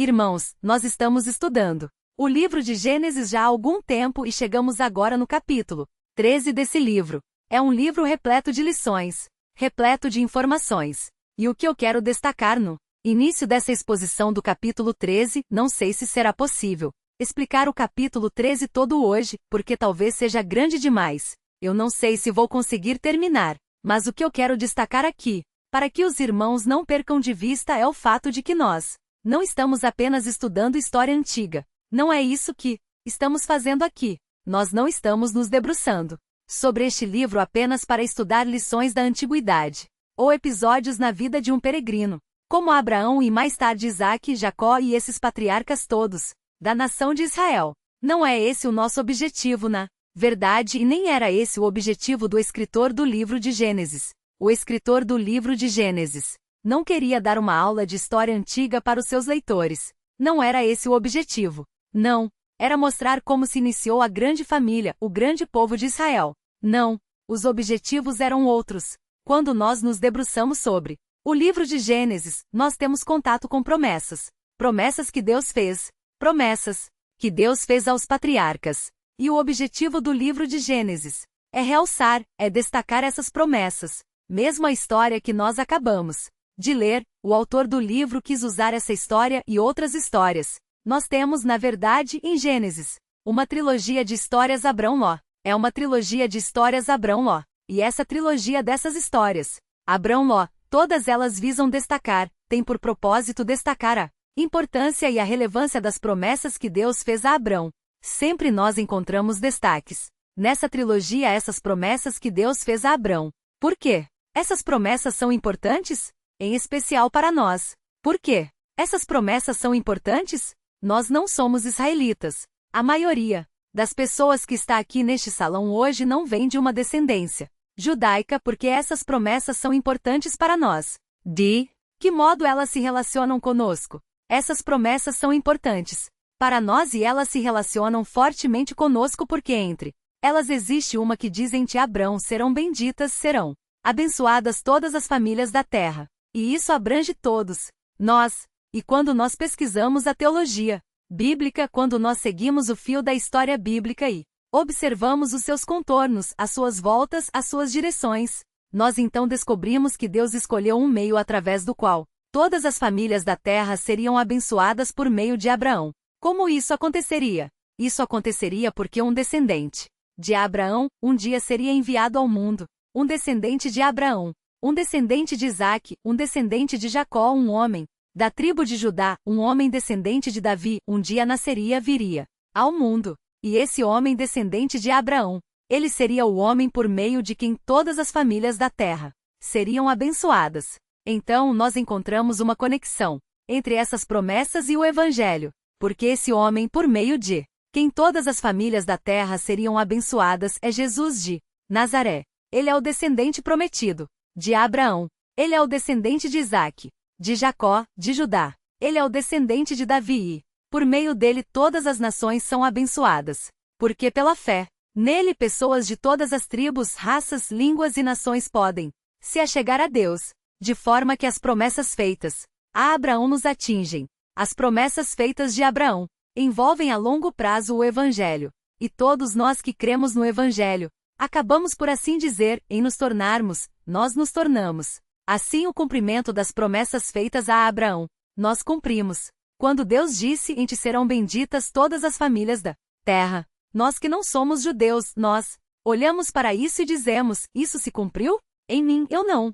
Irmãos, nós estamos estudando o livro de Gênesis já há algum tempo e chegamos agora no capítulo 13 desse livro. É um livro repleto de lições, repleto de informações. E o que eu quero destacar no início dessa exposição do capítulo 13, não sei se será possível explicar o capítulo 13 todo hoje, porque talvez seja grande demais. Eu não sei se vou conseguir terminar, mas o que eu quero destacar aqui, para que os irmãos não percam de vista, é o fato de que nós não estamos apenas estudando história antiga. Não é isso que estamos fazendo aqui. Nós não estamos nos debruçando sobre este livro apenas para estudar lições da antiguidade, ou episódios na vida de um peregrino, como Abraão e mais tarde Isaque, Jacó e esses patriarcas todos, da nação de Israel. Não é esse o nosso objetivo na verdade, e nem era esse o objetivo do escritor do livro de Gênesis. O escritor do livro de Gênesis não queria dar uma aula de história antiga para os seus leitores. Não era esse o objetivo. Não. Era mostrar como se iniciou a grande família, o grande povo de Israel. Não. Os objetivos eram outros. Quando nós nos debruçamos sobre o livro de Gênesis, nós temos contato com promessas. Promessas que Deus fez. Promessas que Deus fez aos patriarcas. E o objetivo do livro de Gênesis é realçar, é destacar essas promessas. Mesmo a história que nós acabamos de ler, o autor do livro quis usar essa história e outras histórias. Nós temos, na verdade, em Gênesis, uma trilogia de histórias Abrão-Ló. É uma trilogia de histórias Abrão-Ló. E essa trilogia dessas histórias, Abrão-Ló, todas elas visam destacar, tem por propósito destacar a importância e a relevância das promessas que Deus fez a Abrão. Sempre nós encontramos destaques nessa trilogia, essas promessas que Deus fez a Abrão. Por quê? Essas promessas são importantes? Em especial para nós. Por quê? Essas promessas são importantes? Nós não somos israelitas. A maioria das pessoas que está aqui neste salão hoje não vem de uma descendência judaica, porque essas promessas são importantes para nós. De que modo elas se relacionam conosco? Essas promessas são importantes para nós e elas se relacionam fortemente conosco porque entre elas existe uma que diz: em ti Abrão serão benditas, serão abençoadas todas as famílias da terra. E isso abrange todos nós. E quando nós pesquisamos a teologia bíblica, quando nós seguimos o fio da história bíblica e observamos os seus contornos, as suas voltas, as suas direções, nós então descobrimos que Deus escolheu um meio através do qual todas as famílias da terra seriam abençoadas por meio de Abraão. Como isso aconteceria? Isso aconteceria porque um descendente de Abraão um dia seria enviado ao mundo. Um descendente de Abraão, um descendente de Isaque, um descendente de Jacó, um homem da tribo de Judá, um homem descendente de Davi, um dia nasceria, viria ao mundo. E esse homem descendente de Abraão, ele seria o homem por meio de quem todas as famílias da terra seriam abençoadas. Então nós encontramos uma conexão entre essas promessas e o Evangelho, porque esse homem por meio de quem todas as famílias da terra seriam abençoadas é Jesus de Nazaré. Ele é o descendente prometido de Abraão. Ele é o descendente de Isaque, de Jacó, de Judá. Ele é o descendente de Davi e, por meio dele, todas as nações são abençoadas. Porque pela fé, nele pessoas de todas as tribos, raças, línguas e nações podem se achegar a Deus, de forma que as promessas feitas a Abraão nos atingem. As promessas feitas de Abraão envolvem a longo prazo o Evangelho. E todos nós que cremos no Evangelho, acabamos por assim dizer, em nos tornarmos, nós nos tornamos. Assim o cumprimento das promessas feitas a Abraão, nós cumprimos. Quando Deus disse: em ti serão benditas todas as famílias da terra. Nós que não somos judeus, nós olhamos para isso e dizemos: isso se cumpriu? Em mim, eu não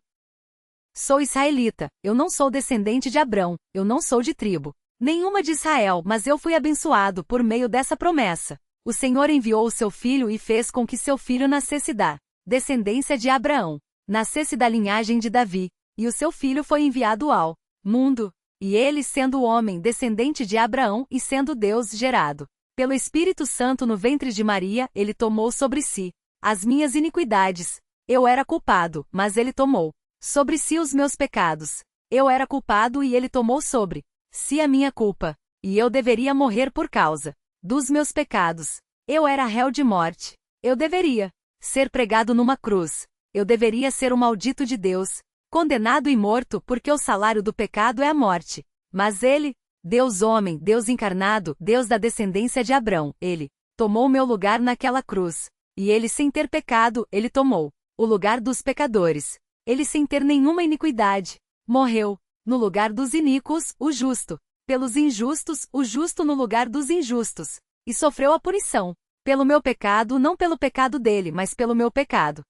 sou israelita, eu não sou descendente de Abrão, eu não sou de tribo nenhuma de Israel, mas eu fui abençoado por meio dessa promessa. O Senhor enviou o seu filho e fez com que seu filho nascesse da descendência de Abraão, nascesse da linhagem de Davi, e o seu filho foi enviado ao mundo. E ele, sendo homem descendente de Abraão e sendo Deus gerado pelo Espírito Santo no ventre de Maria, ele tomou sobre si as minhas iniquidades. Eu era culpado, mas ele tomou sobre si os meus pecados. Eu era culpado e ele tomou sobre si a minha culpa. E eu deveria morrer por causa dos meus pecados. Eu era réu de morte. Eu deveria ser pregado numa cruz. Eu deveria ser o maldito de Deus, condenado e morto, porque o salário do pecado é a morte. Mas ele Deus homem, Deus encarnado, Deus da descendência de Abrão, ele tomou meu lugar naquela cruz. E ele sem ter pecado, ele tomou o lugar dos pecadores. Ele sem ter nenhuma iniquidade, morreu no lugar dos iníquos, o justo. Pelos injustos, o justo no lugar dos injustos. E sofreu a punição. Pelo meu pecado, não pelo pecado dele, mas pelo meu pecado.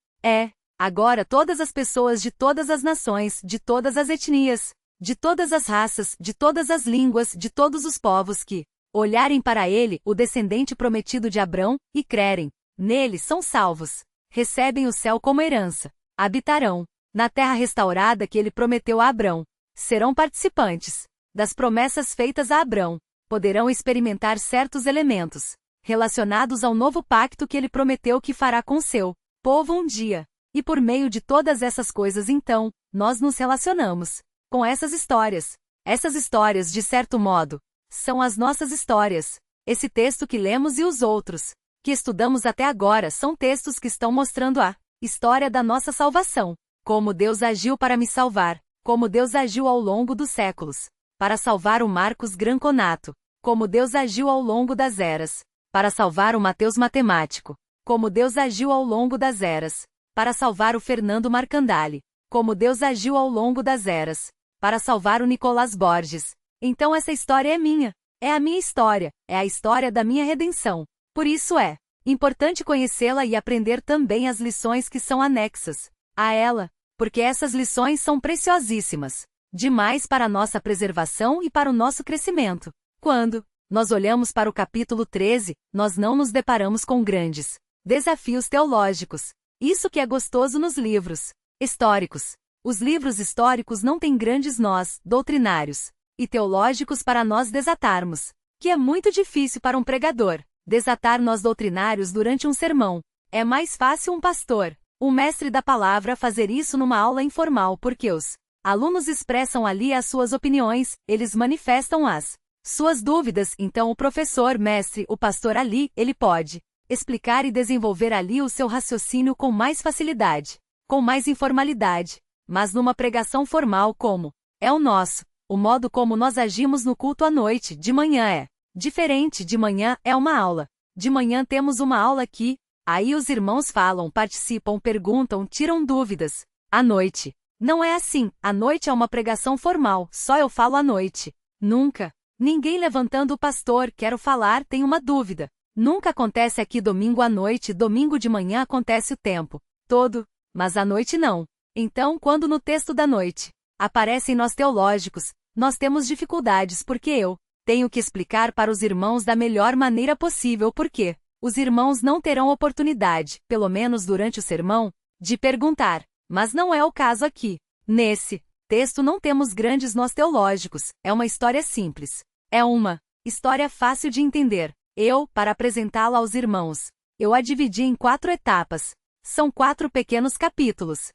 Agora todas as pessoas de todas as nações, de todas as etnias, de todas as raças, de todas as línguas, de todos os povos que olharem para ele, o descendente prometido de Abrão, e crerem nele são salvos. Recebem o céu como herança. Habitarão na terra restaurada que ele prometeu a Abrão. Serão participantes das promessas feitas a Abrão. Poderão experimentar certos elementos relacionados ao novo pacto que ele prometeu que fará com seu povo um dia. E por meio de todas essas coisas então, nós nos relacionamos com essas histórias. Essas histórias, de certo modo, são as nossas histórias. Esse texto que lemos e os outros que estudamos até agora são textos que estão mostrando a história da nossa salvação. Como Deus agiu para me salvar. Como Deus agiu ao longo dos séculos para salvar o Marcos Granconato. Como Deus agiu ao longo das eras para salvar o Mateus Matemático. Como Deus agiu ao longo das eras para salvar o Fernando Marcandali. Como Deus agiu ao longo das eras para salvar o Nicolás Borges. Então essa história é minha. É a minha história. É a história da minha redenção. Por isso é importante conhecê-la e aprender também as lições que são anexas a ela, porque essas lições são preciosíssimas demais para a nossa preservação e para o nosso crescimento. Quando nós olhamos para o capítulo 13, nós não nos deparamos com grandes desafios teológicos. Isso que é gostoso nos livros históricos. Os livros históricos não têm grandes nós, doutrinários e teológicos para nós desatarmos, que é muito difícil para um pregador desatar nós doutrinários durante um sermão. É mais fácil um pastor, um mestre da palavra fazer isso numa aula informal porque os alunos expressam ali as suas opiniões, eles manifestam as suas dúvidas, então o professor, mestre, o pastor ali, ele pode explicar e desenvolver ali o seu raciocínio com mais facilidade, com mais informalidade. Mas numa pregação formal como é o nosso, o modo como nós agimos no culto à noite, de manhã é diferente. De manhã é uma aula. De manhã temos uma aula aqui, aí os irmãos falam, participam, perguntam, tiram dúvidas. À noite não é assim. À noite é uma pregação formal, só eu falo à noite. Nunca ninguém levantando o pastor, quero falar, tem uma dúvida. Nunca acontece aqui domingo à noite, domingo de manhã acontece o tempo todo, mas à noite não. Então, quando no texto da noite aparecem nós teológicos, nós temos dificuldades porque eu tenho que explicar para os irmãos da melhor maneira possível porque os irmãos não terão oportunidade, pelo menos durante o sermão, de perguntar. Mas não é o caso aqui. Nesse texto não temos grandes nós teológicos, é uma história simples. É uma história fácil de entender. Para apresentá-la aos irmãos, eu a dividi em 4 etapas. São 4 pequenos capítulos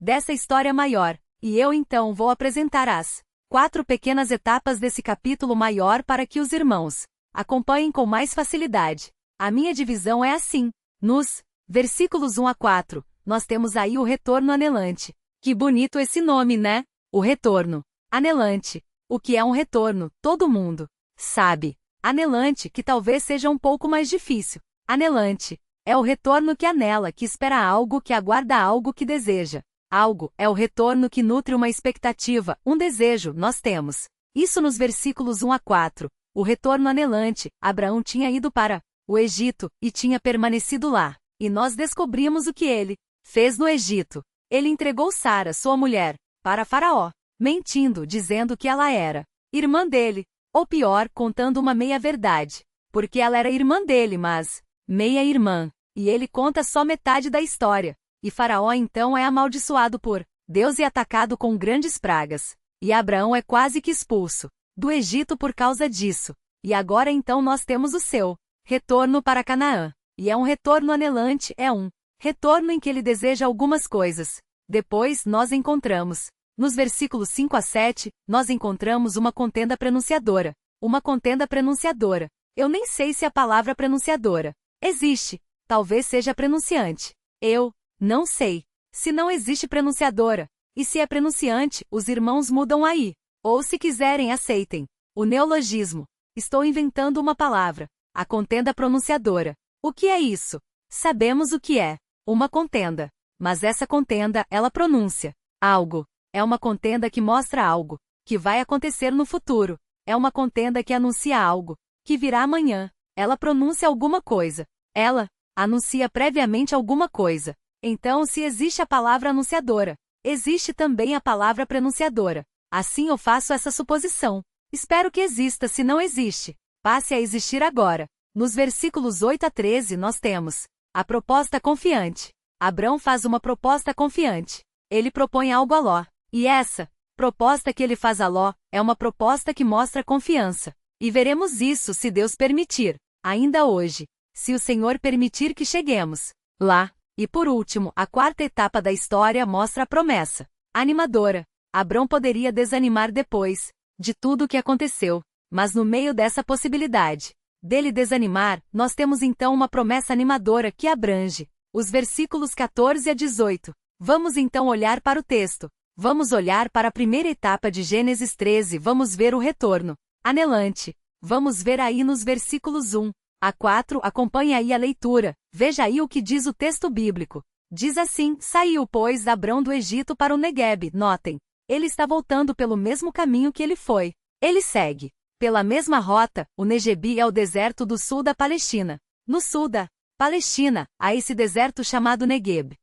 dessa história maior, e eu então vou apresentar as 4 pequenas etapas desse capítulo maior para que os irmãos acompanhem com mais facilidade. A minha divisão é assim. Nos versículos 1 a 4, nós temos aí o retorno anelante. Que bonito esse nome, né? O retorno anelante. O que é um retorno? Todo mundo sabe. Anelante, que talvez seja um pouco mais difícil. Anelante é o retorno que anela, que espera algo, que aguarda algo, que deseja algo. É o retorno que nutre uma expectativa, um desejo. Nós temos isso nos versículos 1 a 4. O retorno anelante. Abraão tinha ido para o Egito e tinha permanecido lá. E nós descobrimos o que ele fez no Egito. Ele entregou Sara, sua mulher, para Faraó, mentindo, dizendo que ela era irmã dele. Ou pior, contando uma meia-verdade. Porque ela era irmã dele, mas meia-irmã. E ele conta só metade da história. E Faraó então é amaldiçoado por Deus e atacado com grandes pragas. E Abraão é quase que expulso do Egito por causa disso. E agora então nós temos o seu retorno para Canaã. E é um retorno anelante, é um retorno em que ele deseja algumas coisas. Depois nós encontramos nos versículos 5 a 7, nós encontramos uma contenda prenunciadora. Uma contenda prenunciadora. Eu nem sei se a palavra prenunciadora existe. Talvez seja prenunciante. Eu não sei. Se não existe prenunciadora. E se é prenunciante, os irmãos mudam aí. Ou se quiserem, aceitem O neologismo. Estou inventando uma palavra. A contenda pronunciadora. O que é isso? Sabemos o que é. Uma contenda. Mas essa contenda, ela pronuncia algo. É uma contenda que mostra algo que vai acontecer no futuro. É uma contenda que anuncia algo que virá amanhã. Ela pronuncia alguma coisa. Ela anuncia previamente alguma coisa. Então, se existe a palavra anunciadora, existe também a palavra prenunciadora. Assim eu faço essa suposição. Espero que exista, se não existe. Passe a existir agora. Nos versículos 8 a 13 nós temos a proposta confiante. Abrão faz uma proposta confiante. Ele propõe algo a Ló. E essa proposta que ele faz a Ló é uma proposta que mostra confiança. E veremos isso se Deus permitir, ainda hoje, se o Senhor permitir que cheguemos lá. E por último, a quarta etapa da história mostra a promessa animadora. Abrão poderia desanimar depois de tudo o que aconteceu, mas no meio dessa possibilidade dele desanimar, nós temos então uma promessa animadora que abrange os versículos 14 a 18. Vamos então olhar para o texto. Vamos olhar para a primeira etapa de Gênesis 13, vamos ver o retorno anelante. Vamos ver aí nos versículos 1 a 4, acompanhe aí a leitura. Veja aí o que diz o texto bíblico. Diz assim: saiu, pois, Abrão do Egito para o Neguebe. Notem, ele está voltando pelo mesmo caminho que ele foi. Ele segue pela mesma rota. O Negebi é o deserto do sul da Palestina. No sul da Palestina, há esse deserto chamado Negueb.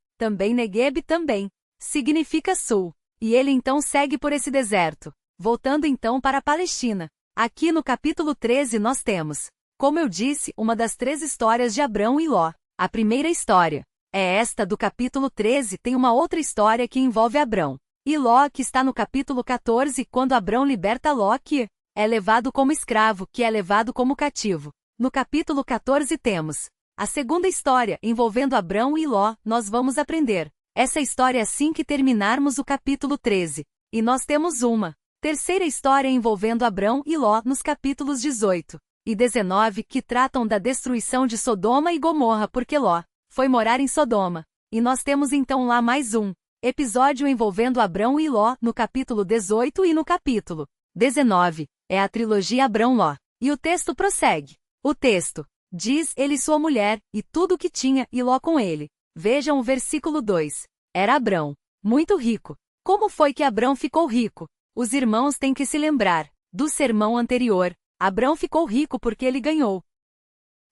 Negueb também significa sul. E ele então segue por esse deserto, voltando então para a Palestina. Aqui no capítulo 13 nós temos, como eu disse, uma das 3 histórias de Abrão e Ló. A primeira história é esta do capítulo 13, tem uma outra história que envolve Abrão e Ló, que está no capítulo 14, quando Abrão liberta Ló, que é levado como escravo, que é levado como cativo. No capítulo 14 temos a segunda história envolvendo Abrão e Ló. Nós vamos aprender essa história assim que terminarmos o capítulo 13. E nós temos uma terceira história envolvendo Abrão e Ló nos capítulos 18 e 19, que tratam da destruição de Sodoma e Gomorra, porque Ló foi morar em Sodoma. E nós temos então lá mais um episódio envolvendo Abrão e Ló no capítulo 18 e no capítulo 19. É a trilogia Abrão-Ló. E o texto prossegue. O texto diz: ele e sua mulher, e tudo o que tinha, e Ló com ele. Vejam o versículo 2. Era Abrão muito rico. Como foi que Abrão ficou rico? Os irmãos têm que se lembrar do sermão anterior. Abrão ficou rico porque ele ganhou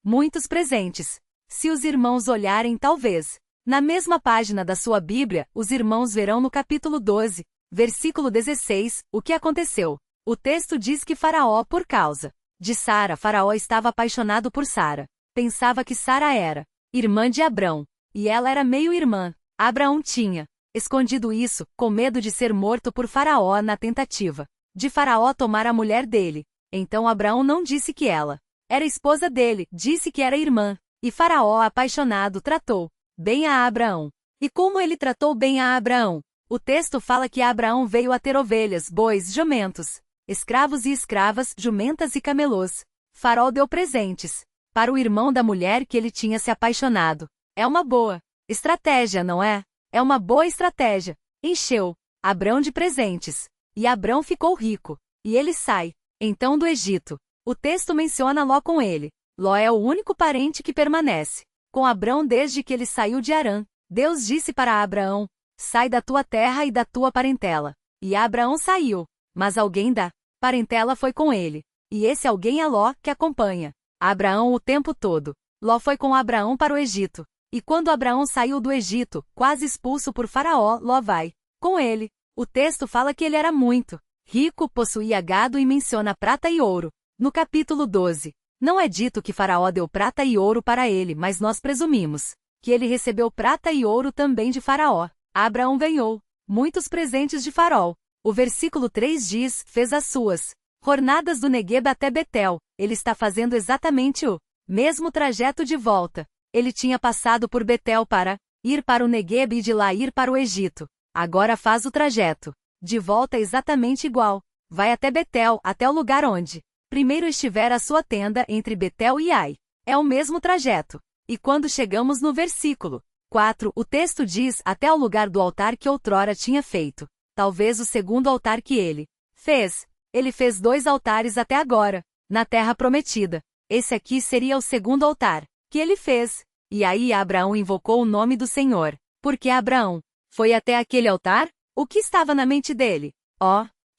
muitos presentes. Se os irmãos olharem, talvez na mesma página da sua Bíblia, os irmãos verão no capítulo 12, versículo 16, o que aconteceu. O texto diz que Faraó, por causa de Sara, Faraó estava apaixonado por Sara. Pensava que Sara era irmã de Abrão, e ela era meio-irmã. Abraão tinha escondido isso, com medo de ser morto por Faraó na tentativa de Faraó tomar a mulher dele. Então Abraão não disse que ela era esposa dele, disse que era irmã. E Faraó, apaixonado, tratou bem a Abraão. E como ele tratou bem a Abraão? O texto fala que Abraão veio a ter ovelhas, bois, jumentos, escravos e escravas, jumentas e camelôs. Faraó deu presentes para o irmão da mulher que ele tinha se apaixonado. É uma boa estratégia, não é? É uma boa estratégia. Encheu Abrão de presentes. E Abrão ficou rico. E ele sai, então, do Egito. O texto menciona Ló com ele. Ló é o único parente que permanece com Abrão desde que ele saiu de Harã. Deus disse para Abraão: sai da tua terra e da tua parentela. E Abraão saiu. Mas alguém da parentela foi com ele. E esse alguém é Ló, que acompanha Abraão o tempo todo. Ló foi com Abraão para o Egito. E quando Abraão saiu do Egito, quase expulso por Faraó, Ló vai com ele. O texto fala que ele era muito rico, possuía gado e menciona prata e ouro. No capítulo 12, não é dito que Faraó deu prata e ouro para ele, mas nós presumimos que ele recebeu prata e ouro também de Faraó. Abraão ganhou muitos presentes de Faraó. O versículo 3 diz: fez as suas jornadas do Negueb até Betel. Ele está fazendo exatamente o mesmo trajeto de volta. Ele tinha passado por Betel para ir para o Negueb e de lá ir para o Egito. Agora faz o trajeto de volta exatamente igual. Vai até Betel, até o lugar onde primeiro estivera a sua tenda, entre Betel e Ai. É o mesmo trajeto. E quando chegamos no versículo 4, o texto diz: até o lugar do altar que outrora tinha feito. Talvez o segundo altar que ele fez. Ele fez 2 altares até agora, na terra prometida. Esse aqui seria o segundo altar que ele fez. E aí Abraão invocou o nome do Senhor. Porque Abraão foi até aquele altar? O que estava na mente dele?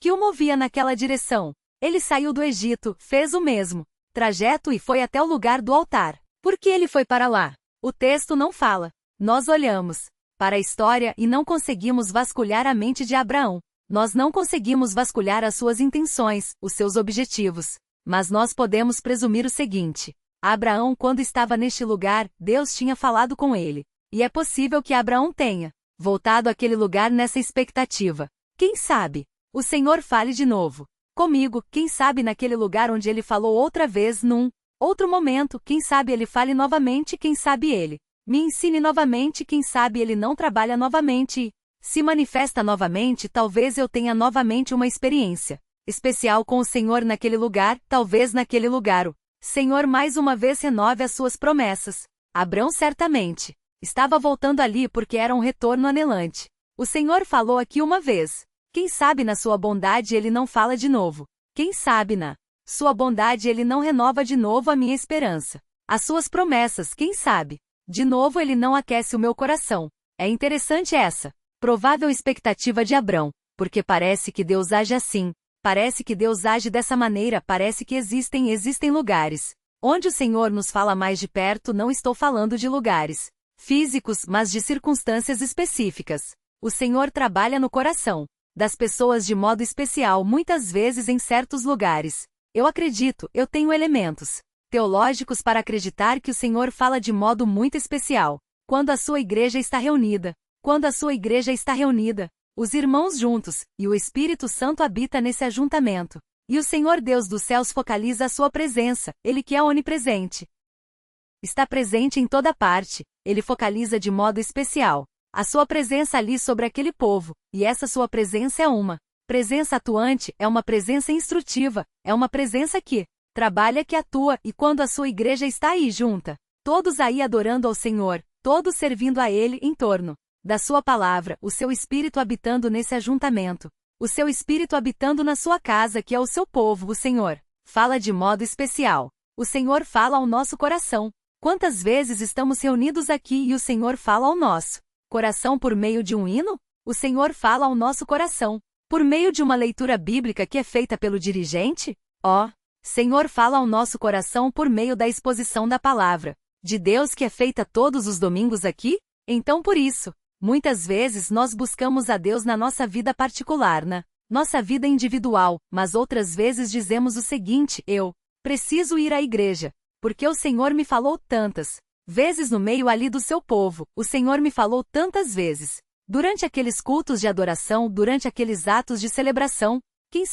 Que o movia naquela direção. Ele saiu do Egito, fez o mesmo trajeto e foi até o lugar do altar. Por que ele foi para lá? O texto não fala. Nós olhamos para a história e não conseguimos vasculhar a mente de Abraão. Nós não conseguimos vasculhar as suas intenções, os seus objetivos. Mas nós podemos presumir o seguinte: Abraão, quando estava neste lugar, Deus tinha falado com ele. E é possível que Abraão tenha voltado àquele lugar nessa expectativa. Quem sabe o Senhor fale de novo comigo, quem sabe naquele lugar onde ele falou outra vez num outro momento, quem sabe ele fale novamente, quem sabe ele me ensine novamente, quem sabe ele não trabalha novamente e se manifesta novamente, talvez eu tenha novamente uma experiência especial com o Senhor naquele lugar, talvez naquele lugar o Senhor mais uma vez renove as suas promessas. Abraão certamente estava voltando ali porque era um retorno anelante. O Senhor falou aqui uma vez. Quem sabe na sua bondade ele não fala de novo. Quem sabe na sua bondade ele não renova de novo a minha esperança. As suas promessas, quem sabe? De novo ele não aquece o meu coração. É interessante essa provável expectativa de Abraão, porque parece que Deus age assim. Parece que Deus age dessa maneira, parece que existem lugares onde o Senhor nos fala mais de perto. Não estou falando de lugares físicos, mas de circunstâncias específicas. O Senhor trabalha no coração das pessoas de modo especial, muitas vezes em certos lugares. Eu acredito, eu tenho elementos teológicos para acreditar que o Senhor fala de modo muito especial quando a sua igreja está reunida. Quando a sua igreja está reunida, os irmãos juntos, e o Espírito Santo habita nesse ajuntamento. E o Senhor Deus dos céus focaliza a sua presença, Ele que é onipresente. Está presente em toda parte, Ele focaliza de modo especial a sua presença ali sobre aquele povo, e essa sua presença é uma presença atuante, é uma presença instrutiva, é uma presença que trabalha, que atua, e quando a sua igreja está aí junta, todos aí adorando ao Senhor, todos servindo a Ele em torno da sua palavra, o seu Espírito habitando nesse ajuntamento, o seu Espírito habitando na sua casa que é o seu povo, o Senhor fala de modo especial. O Senhor fala ao nosso coração. Quantas vezes estamos reunidos aqui e o Senhor fala ao nosso coração por meio de um hino? O Senhor fala ao nosso coração por meio de uma leitura bíblica que é feita pelo dirigente? Senhor fala ao nosso coração por meio da exposição da palavra de Deus que é feita todos os domingos aqui? Então por isso, muitas vezes nós buscamos a Deus na nossa vida particular, na nossa vida individual, mas outras vezes dizemos o seguinte: eu preciso ir à igreja, porque o Senhor me falou tantas vezes no meio ali do seu povo, o Senhor me falou tantas vezes durante aqueles cultos de adoração, durante aqueles atos de celebração. Quem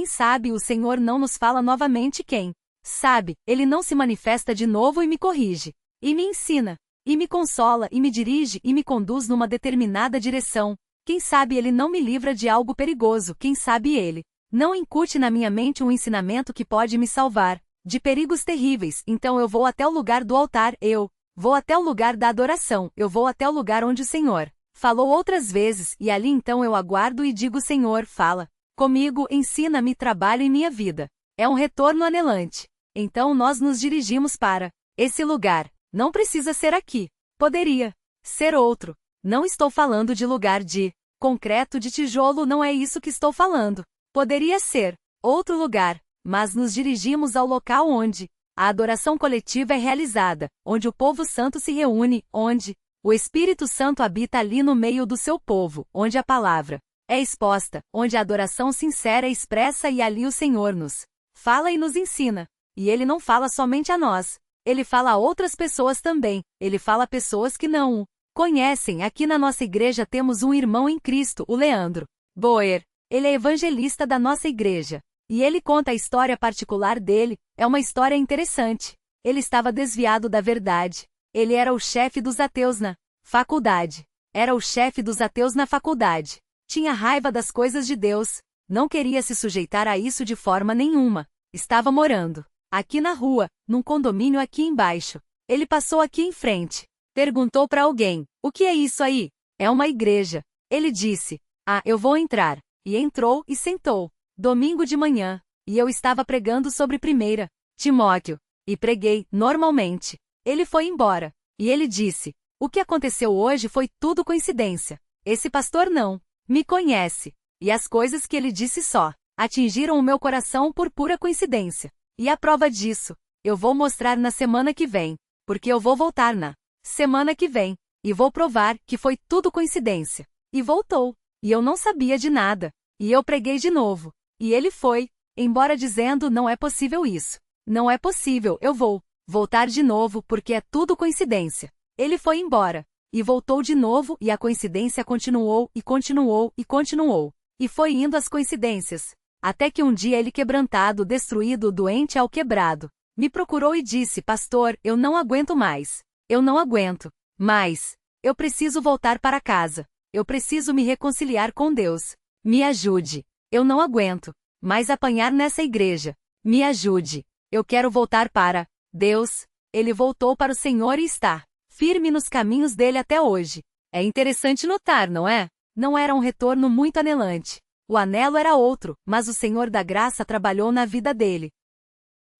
sabe o Senhor não nos fala novamente, quem sabe, Ele não se manifesta de novo e me corrige, e me ensina, e me consola, e me dirige, e me conduz numa determinada direção. Quem sabe Ele não me livra de algo perigoso, quem sabe Ele não incute na minha mente um ensinamento que pode me salvar de perigos terríveis. Então eu vou até o lugar do altar, eu vou até o lugar da adoração, eu vou até o lugar onde o Senhor falou outras vezes, e ali então eu aguardo e digo: Senhor, fala comigo, ensina-me, trabalho em minha vida. É um retorno anelante. Então nós nos dirigimos para esse lugar. Não precisa ser aqui. Poderia ser outro. Não estou falando de lugar de concreto, de tijolo, não é isso que estou falando. Poderia ser outro lugar, mas nos dirigimos ao local onde a adoração coletiva é realizada, onde o povo santo se reúne, onde o Espírito Santo habita ali no meio do seu povo, onde a palavra é exposta, onde a adoração sincera é expressa, e ali o Senhor nos fala e nos ensina. E Ele não fala somente a nós. Ele fala a outras pessoas também. Ele fala a pessoas que não o conhecem. Aqui na nossa igreja temos um irmão em Cristo, o Leandro Boer. Ele é evangelista da nossa igreja. E ele conta a história particular dele. É uma história interessante. Ele estava desviado da verdade. Ele era o chefe dos ateus na faculdade. Era o chefe dos ateus na faculdade. Tinha raiva das coisas de Deus. Não queria se sujeitar a isso de forma nenhuma. Estava morando aqui na rua, num condomínio aqui embaixo. Ele passou aqui em frente. Perguntou para alguém: o que é isso aí? É uma igreja. Ele disse: eu vou entrar. E entrou e sentou. domingo de manhã, e eu estava pregando sobre 1 Timóteo, e preguei, normalmente. Ele foi embora, e ele disse, o que aconteceu hoje foi tudo coincidência. Esse pastor não me conhece, e as coisas que ele disse só atingiram o meu coração por pura coincidência. E a prova disso, eu vou mostrar na semana que vem, porque eu vou voltar na semana que vem, e vou provar que foi tudo coincidência. E voltou, e eu não sabia de nada, e eu preguei de novo, e ele foi embora dizendo não é possível isso. Não é possível, eu vou voltar de novo porque é tudo coincidência. Ele foi embora, e voltou de novo e a coincidência continuou e continuou e continuou. E foi indo as coincidências. Até que um dia ele quebrantado, destruído, doente ao quebrado, me procurou e disse, pastor, eu não aguento mais. Eu não aguento mais. Eu preciso voltar para casa. Eu preciso me reconciliar com Deus. Me ajude. Eu não aguento mais apanhar nessa igreja. Me ajude. Eu quero voltar para Deus. Ele voltou para o Senhor e está firme nos caminhos dele até hoje. É interessante notar, não é? Não era um retorno muito anelante. O anelo era outro, mas o Senhor da graça trabalhou na vida dele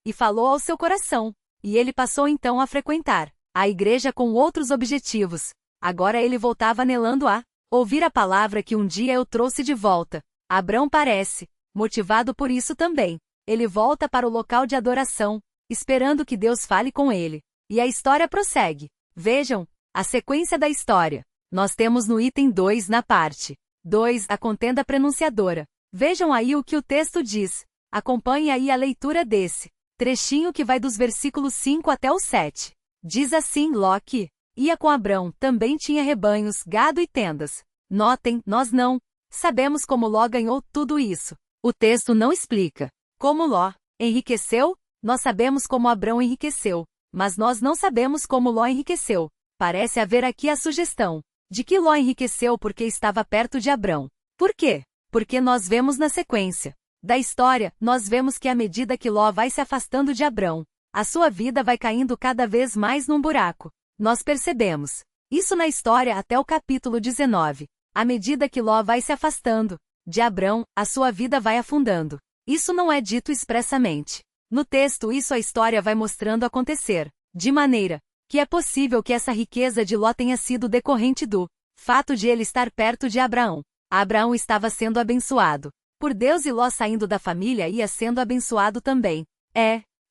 e falou ao seu coração. E ele passou então a frequentar a igreja com outros objetivos. Agora ele voltava anelando a ouvir a palavra que um dia eu trouxe de volta. Abrão parece motivado por isso também. Ele volta para o local de adoração, esperando que Deus fale com ele. E a história prossegue. Vejam a sequência da história. Nós temos no item 2, na parte 2, a contenda prenunciadora. Vejam aí o que o texto diz. Acompanhe aí a leitura desse trechinho que vai dos versículos 5 até o 7. Diz assim: Ló que ia com Abrão, também tinha rebanhos, gado e tendas. Notem, nós não sabemos como Ló ganhou tudo isso. O texto não explica como Ló enriqueceu. Nós sabemos como Abrão enriqueceu, mas nós não sabemos como Ló enriqueceu. Parece haver aqui a sugestão de que Ló enriqueceu porque estava perto de Abrão. Por quê? Porque nós vemos na sequência da história, nós vemos que à medida que Ló vai se afastando de Abrão, a sua vida vai caindo cada vez mais num buraco. Nós percebemos isso na história até o capítulo 19. À medida que Ló vai se afastando de Abrão, a sua vida vai afundando. Isso não é dito expressamente no texto, isso a história vai mostrando acontecer, de maneira que é possível que essa riqueza de Ló tenha sido decorrente do fato de ele estar perto de Abraão. Abraão estava sendo abençoado por Deus e Ló saindo da família ia sendo abençoado também.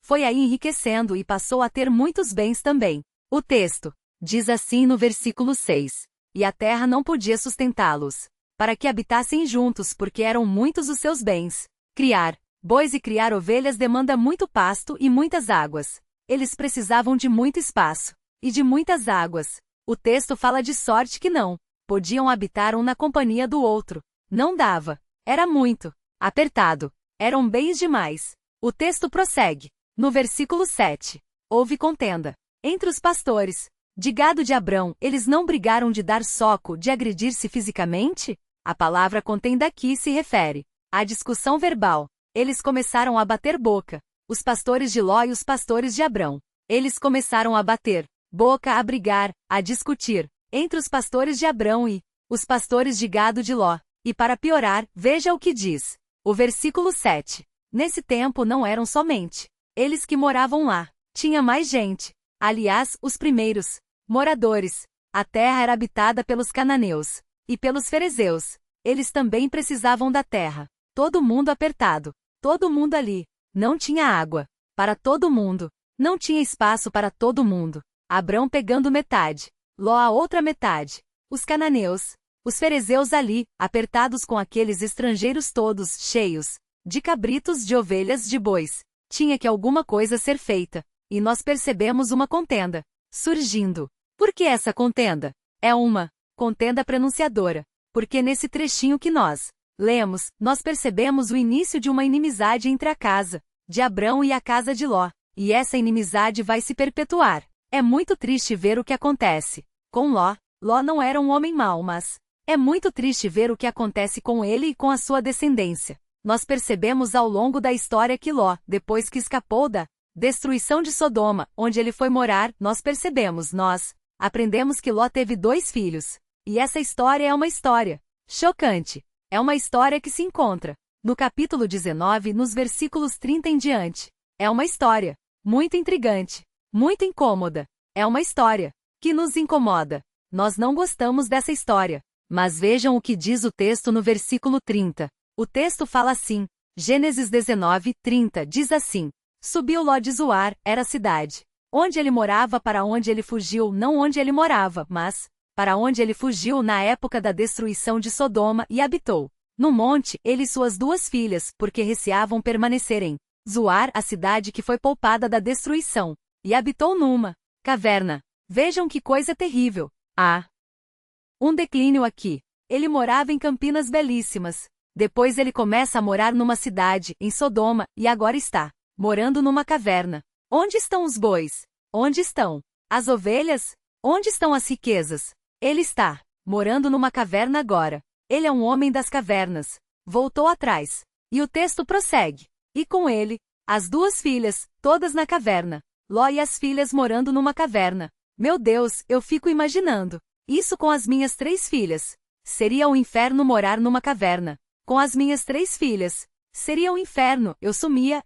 Foi aí enriquecendo e passou a ter muitos bens também. O texto diz assim no versículo 6. E a terra não podia sustentá-los, para que habitassem juntos porque eram muitos os seus bens. Criar bois e criar ovelhas demanda muito pasto e muitas águas. Eles precisavam de muito espaço e de muitas águas. O texto fala de sorte que não podiam habitar um na companhia do outro. Não dava. Era muito apertado. Eram bens demais. O texto prossegue. No versículo 7. Houve contenda entre os pastores de gado de Abrão. Eles não brigaram de dar soco, de agredir-se fisicamente? A palavra contenda aqui se refere à discussão verbal. Eles começaram a bater boca. Os pastores de Ló e os pastores de Abrão. Eles começaram a bater boca, a brigar, a discutir entre os pastores de Abrão e os pastores de gado de Ló. E para piorar, veja o que diz o versículo 7. Nesse tempo não eram somente eles que moravam lá. Tinha mais gente. Aliás, os primeiros moradores. A terra era habitada pelos cananeus e pelos ferezeus. Eles também precisavam da terra. Todo mundo apertado. Todo mundo ali. Não tinha água para todo mundo. Não tinha espaço para todo mundo. Abrão pegando metade. Ló a outra metade. Os cananeus. Os ferezeus ali, apertados com aqueles estrangeiros todos, cheios de cabritos, de ovelhas, de bois. Tinha que alguma coisa ser feita. E nós percebemos uma contenda surgindo. Por que essa contenda? É uma contenda prenunciadora. Porque nesse trechinho que nós lemos, nós percebemos o início de uma inimizade entre a casa de Abrão e a casa de Ló. E essa inimizade vai se perpetuar. É muito triste ver o que acontece com Ló. Ló não era um homem mau, mas é muito triste ver o que acontece com ele e com a sua descendência. Nós percebemos ao longo da história que Ló, depois que escapou da destruição de Sodoma, onde ele foi morar, nós aprendemos que Ló teve 2 filhos. E essa história é uma história chocante. É uma história que se encontra no capítulo 19, nos versículos 30 em diante. É uma história muito intrigante, muito incômoda. É uma história que nos incomoda. Nós não gostamos dessa história. Mas vejam o que diz o texto no versículo 30. O texto fala assim, Gênesis 19, 30, diz assim: Subiu Ló de Zoar, era a cidade onde ele morava, para onde ele fugiu, não onde ele morava, mas para onde ele fugiu na época da destruição de Sodoma, e habitou no monte, ele e suas 2 filhas, porque receavam permanecer em Zoar, a cidade que foi poupada da destruição, e habitou numa caverna. Vejam que coisa terrível. Um declínio aqui. Ele morava em campinas belíssimas. Depois ele começa a morar numa cidade, em Sodoma, e agora está morando numa caverna. Onde estão os bois? Onde estão as ovelhas? Onde estão as riquezas? Ele está morando numa caverna agora. Ele é um homem das cavernas. Voltou atrás. E o texto prossegue. E com ele, as 2 filhas, todas na caverna. Ló e as filhas morando numa caverna. Meu Deus, eu fico imaginando. Isso com as minhas 3 filhas. Seria um inferno morar numa caverna. Com as minhas 3 filhas. Seria um inferno, eu sumia.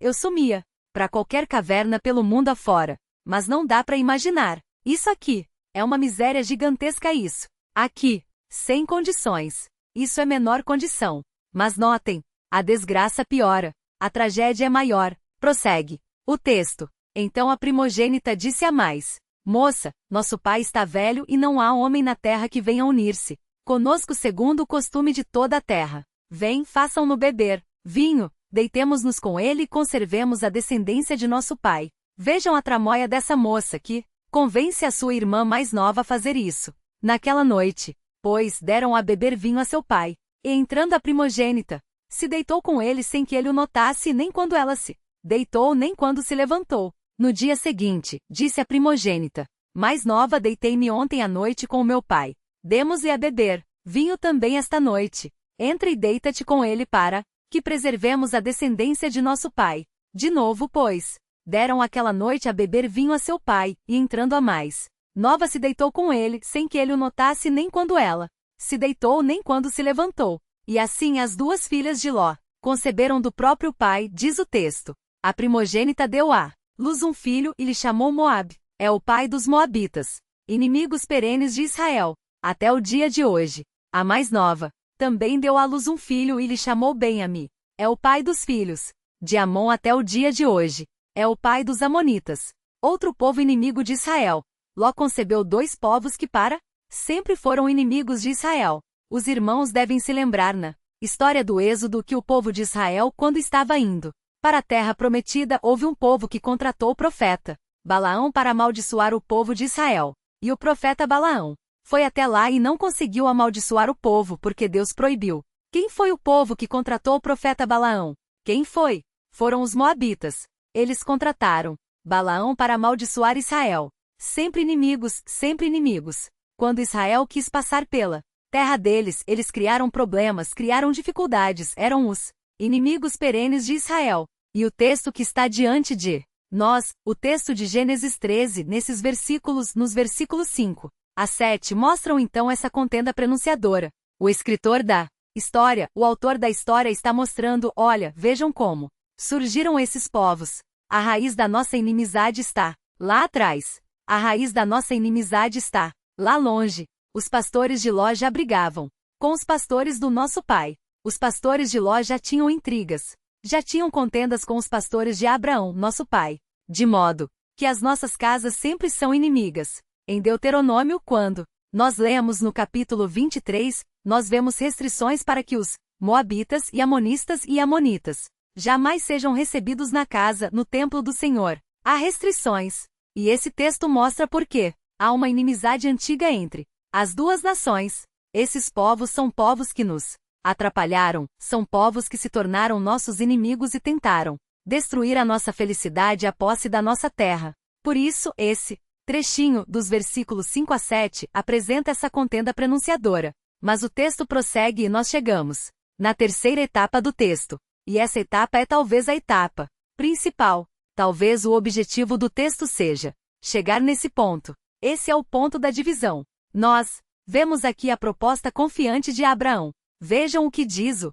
Para qualquer caverna pelo mundo afora. Mas não dá para imaginar. Isso aqui. É uma miséria gigantesca isso. Aqui. Sem condições. Isso é menor condição. Mas notem. A desgraça piora. A tragédia é maior. Prossegue o texto. Então a primogênita disse a mais: Moça, nosso pai está velho e não há homem na terra que venha unir-se conosco segundo o costume de toda a terra. Vem, façam-no beber vinho, deitemos-nos com ele e conservemos a descendência de nosso pai. Vejam a tramóia dessa moça que convence a sua irmã mais nova a fazer isso. Naquela noite, pois, deram a beber vinho a seu pai, e entrando a primogênita, se deitou com ele sem que ele o notasse nem quando ela se deitou nem quando se levantou. No dia seguinte, disse a primogênita, mais nova: deitei-me ontem à noite com o meu pai. Demos-lhe a beber vinho também esta noite. Entra e deita-te com ele para que preservemos a descendência de nosso pai. De novo, pois, deram aquela noite a beber vinho a seu pai, e entrando a mais nova se deitou com ele, sem que ele o notasse nem quando ela se deitou nem quando se levantou. E assim as 2 filhas de Ló conceberam do próprio pai, diz o texto. A primogênita deu à luz um filho e lhe chamou Moabe. É o pai dos moabitas, inimigos perenes de Israel, até o dia de hoje. A mais nova também deu à luz um filho e lhe chamou Ben-Ami. É o pai dos filhos de Amon até o dia de hoje. É o pai dos amonitas, outro povo inimigo de Israel. Ló concebeu 2 povos que para sempre foram inimigos de Israel. Os irmãos devem se lembrar na história do Êxodo que o povo de Israel, quando estava indo para a terra prometida, houve um povo que contratou o profeta Balaão para amaldiçoar o povo de Israel. E o profeta Balaão foi até lá e não conseguiu amaldiçoar o povo porque Deus proibiu. Quem foi o povo que contratou o profeta Balaão? Quem foi? Foram os moabitas. Eles contrataram Balaão para amaldiçoar Israel. Sempre inimigos, sempre inimigos. Quando Israel quis passar pela terra deles, eles criaram problemas, criaram dificuldades, eram os inimigos perenes de Israel. E o texto que está diante de nós, o texto de Gênesis 13, nesses versículos, nos versículos 5 a 7, mostram então essa contenda prenunciadora. O escritor da história, o autor da história está mostrando, olha, vejam como surgiram esses povos. A raiz da nossa inimizade está lá atrás. A raiz da nossa inimizade está lá longe. Os pastores de Ló já brigavam com os pastores do nosso pai. Os pastores de Ló já tinham intrigas. Já tinham contendas com os pastores de Abraão, nosso pai. De modo que as nossas casas sempre são inimigas. Em Deuteronômio, quando nós lemos no capítulo 23, nós vemos restrições para que os moabitas e amonitas jamais sejam recebidos na casa, no templo do Senhor. Há restrições. E esse texto mostra por quê. Há uma inimizade antiga entre as 2 nações. Esses povos são povos que nos atrapalharam, são povos que se tornaram nossos inimigos e tentaram destruir a nossa felicidade e a posse da nossa terra. Por isso, esse trechinho, dos versículos 5 a 7, apresenta essa contenda prenunciadora. Mas o texto prossegue e nós chegamos na terceira etapa do texto. E essa etapa é talvez a etapa principal. Talvez o objetivo do texto seja chegar nesse ponto. Esse é o ponto da divisão. Nós vemos aqui a proposta confiante de Abraão. Vejam o que diz o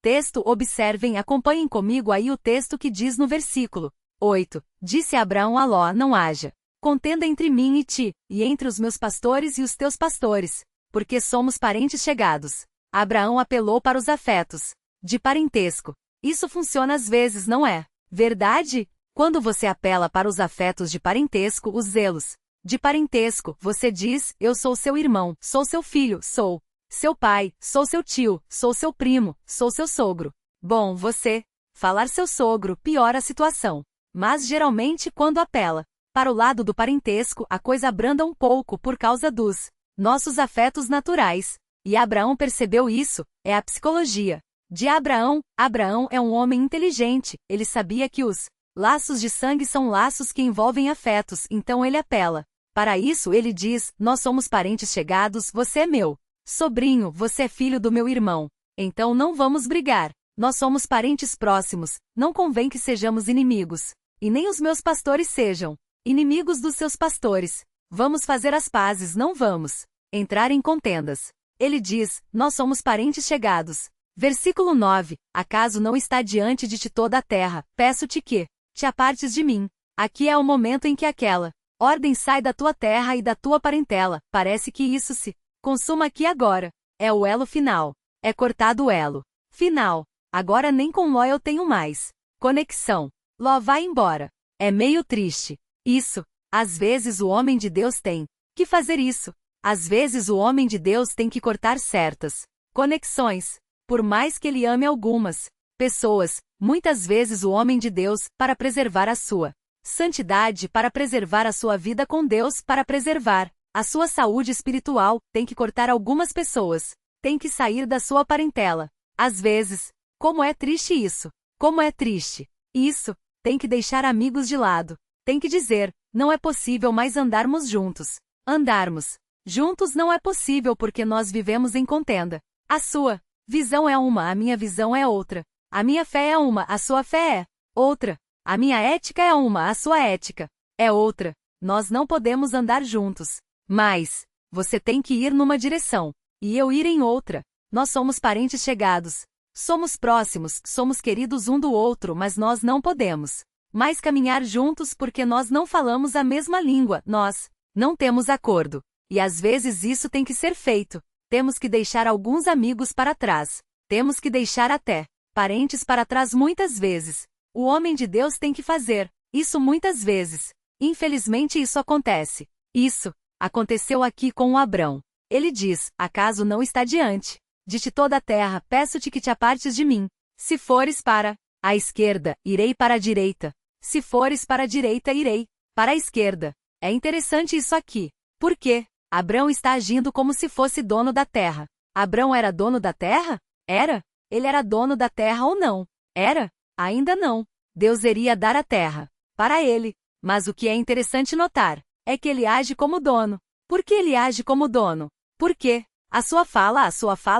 Texto, observem, acompanhem comigo aí o texto que diz no versículo 8. Disse Abraão a Ló: não haja contenda entre mim e ti, e entre os meus pastores e os teus pastores, porque somos parentes chegados. Abraão apelou para os afetos de parentesco. Isso funciona às vezes, não é verdade? Quando você apela para os afetos de parentesco, os zelos de parentesco, você diz: eu sou seu irmão, sou seu filho, sou seu pai, sou seu tio, sou seu primo, sou seu sogro. Bom, você falar seu sogro piora a situação. Mas geralmente quando apela para o lado do parentesco, a coisa abranda um pouco por causa dos nossos afetos naturais. E Abraão percebeu isso, é a psicologia de Abraão. Abraão é um homem inteligente, ele sabia que os laços de sangue são laços que envolvem afetos, então ele apela. Para isso ele diz: nós somos parentes chegados, você é meu sobrinho, você é filho do meu irmão. Então não vamos brigar. Nós somos parentes próximos, não convém que sejamos inimigos. E nem os meus pastores sejam inimigos dos seus pastores. Vamos fazer as pazes, não vamos entrar em contendas. Ele diz: nós somos parentes chegados. Versículo 9. Acaso não está diante de ti toda a terra? Peço-te que te apartes de mim. Aqui é o momento em que aquela ordem sai da tua terra e da tua parentela. Parece que isso se consuma aqui agora. É o elo final. É cortado o elo final. Agora nem com Ló eu tenho mais conexão. Ló vai embora. É meio triste. Isso. Às vezes o homem de Deus tem que fazer isso. Às vezes o homem de Deus tem que cortar certas conexões. Por mais que ele ame algumas pessoas, muitas vezes o homem de Deus, para preservar a sua santidade, para preservar a sua vida com Deus, para preservar a sua saúde espiritual, tem que cortar algumas pessoas. Tem que sair da sua parentela. Às vezes. Como é triste isso. Como é triste. Isso. Tem que deixar amigos de lado. Tem que dizer: não é possível mais andarmos juntos. Andarmos juntos não é possível porque nós vivemos em contenda. A sua visão é uma, a minha visão é outra. A minha fé é uma, a sua fé é outra. A minha ética é uma, a sua ética é outra. Nós não podemos andar juntos. Mas você tem que ir numa direção e eu ir em outra. Nós somos parentes chegados. Somos próximos, somos queridos um do outro, mas nós não podemos mais caminhar juntos porque nós não falamos a mesma língua, nós não temos acordo. E às vezes isso tem que ser feito. Temos que deixar alguns amigos para trás. Temos que deixar até parentes para trás muitas vezes. O homem de Deus tem que fazer isso muitas vezes. Infelizmente isso acontece. Isso aconteceu aqui com o Abrão. Ele diz: acaso não está diante de ti toda a terra, peço-te que te apartes de mim. Se fores para a esquerda, irei para a direita. Se fores para a direita, irei para a esquerda. É interessante isso aqui. Por quê? Abrão está agindo como se fosse dono da terra. Abrão era dono da terra? Era? Ele era dono da terra ou não? Era? Ainda não. Deus iria dar a terra para ele. Mas o que é interessante notar é que ele age como dono. Por que ele age como dono? Por quê? A sua fala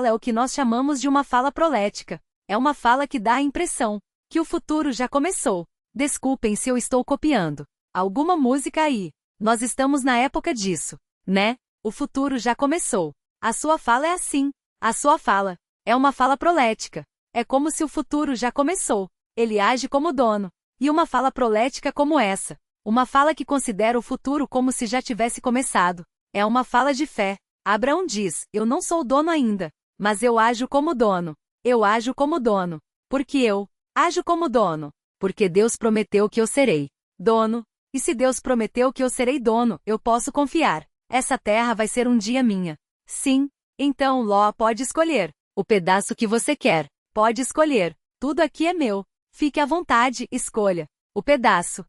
é o que nós chamamos de uma fala prolética. É uma fala que dá a impressão que o futuro já começou. Desculpem se eu estou copiando alguma música aí. Nós estamos na época disso, né? O futuro já começou. A sua fala é assim. A sua fala é uma fala prolética. É como se o futuro já começou. Ele age como dono. E uma fala prolética como essa, uma fala que considera o futuro como se já tivesse começado, é uma fala de fé. Abraão diz: eu não sou dono ainda, mas eu ajo como dono. Eu ajo como dono. Porque eu ajo como dono. Porque Deus prometeu que eu serei dono. E se Deus prometeu que eu serei dono, eu posso confiar. Essa terra vai ser um dia minha. Sim. Então Ló pode escolher o pedaço que você quer. Pode escolher. Tudo aqui é meu. Fique à vontade, escolha o pedaço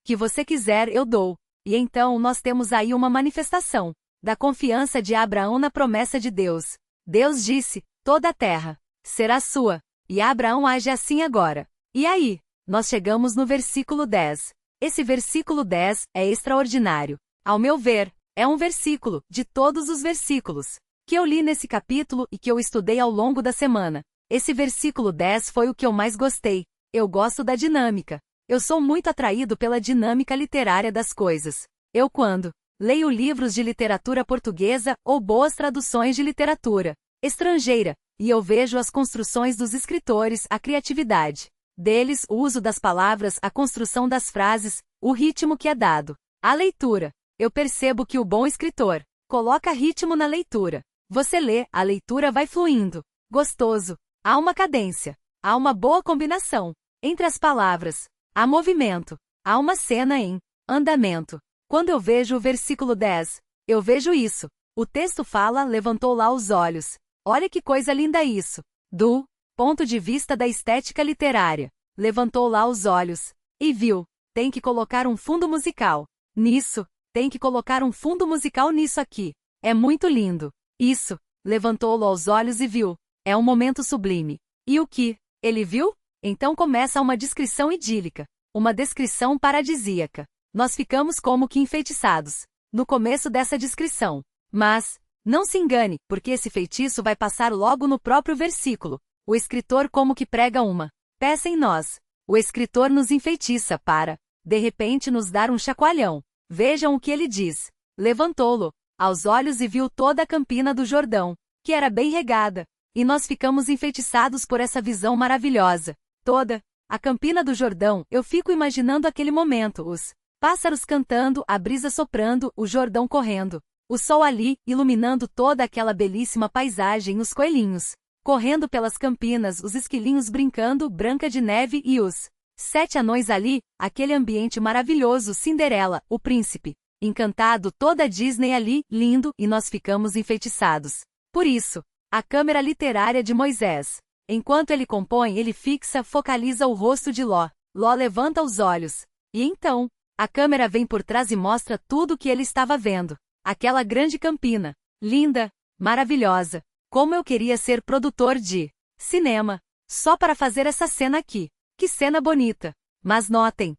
que você quiser, eu dou. E então nós temos aí uma manifestação da confiança de Abraão na promessa de Deus. Deus disse: toda a terra será sua. E Abraão age assim agora. E aí? Nós chegamos no versículo 10. Esse versículo 10 é extraordinário. Ao meu ver, é um versículo, de todos os versículos que eu li nesse capítulo e que eu estudei ao longo da semana. Esse versículo 10 foi o que eu mais gostei. Eu gosto da dinâmica. Eu sou muito atraído pela dinâmica literária das coisas. Eu quando leio livros de literatura portuguesa ou boas traduções de literatura estrangeira, e eu vejo as construções dos escritores, a criatividade deles, o uso das palavras, a construção das frases, o ritmo que é dado à leitura. Eu percebo que o bom escritor coloca ritmo na leitura. Você lê, a leitura vai fluindo. Gostoso. Há uma cadência. Há uma boa combinação entre as palavras. Há movimento. Há uma cena em andamento. Quando eu vejo o versículo 10, eu vejo isso. O texto fala, levantou lá os olhos. Olha que coisa linda isso. Do ponto de vista da estética literária. Levantou lá os olhos. E viu. Tem que colocar um fundo musical nisso. Tem que colocar um fundo musical nisso aqui. É muito lindo. Isso. Levantou-lo aos olhos e viu. É um momento sublime. E o que ele viu? Então começa uma descrição idílica. Uma descrição paradisíaca. Nós ficamos como que enfeitiçados no começo dessa descrição. Mas, não se engane, porque esse feitiço vai passar logo no próprio versículo. O escritor como que prega uma peça em nós. O escritor nos enfeitiça para, de repente, nos dar um chacoalhão. Vejam o que ele diz. Levantou-lo aos olhos e viu toda a campina do Jordão, que era bem regada. E nós ficamos enfeitiçados por essa visão maravilhosa. Toda a campina do Jordão, eu fico imaginando aquele momento, os pássaros cantando, a brisa soprando, o Jordão correndo. O sol ali, iluminando toda aquela belíssima paisagem, os coelhinhos correndo pelas campinas, os esquilinhos brincando, Branca de Neve e os 7 anões ali, aquele ambiente maravilhoso, Cinderela, o príncipe encantado, toda a Disney ali, lindo, e nós ficamos enfeitiçados. Por isso, a câmera literária de Moisés. Enquanto ele compõe, ele fixa, focaliza o rosto de Ló. Ló levanta os olhos. E então, a câmera vem por trás e mostra tudo o que ele estava vendo. Aquela grande campina. Linda, maravilhosa. Como eu queria ser produtor de cinema. Só para fazer essa cena aqui. Que cena bonita. Mas notem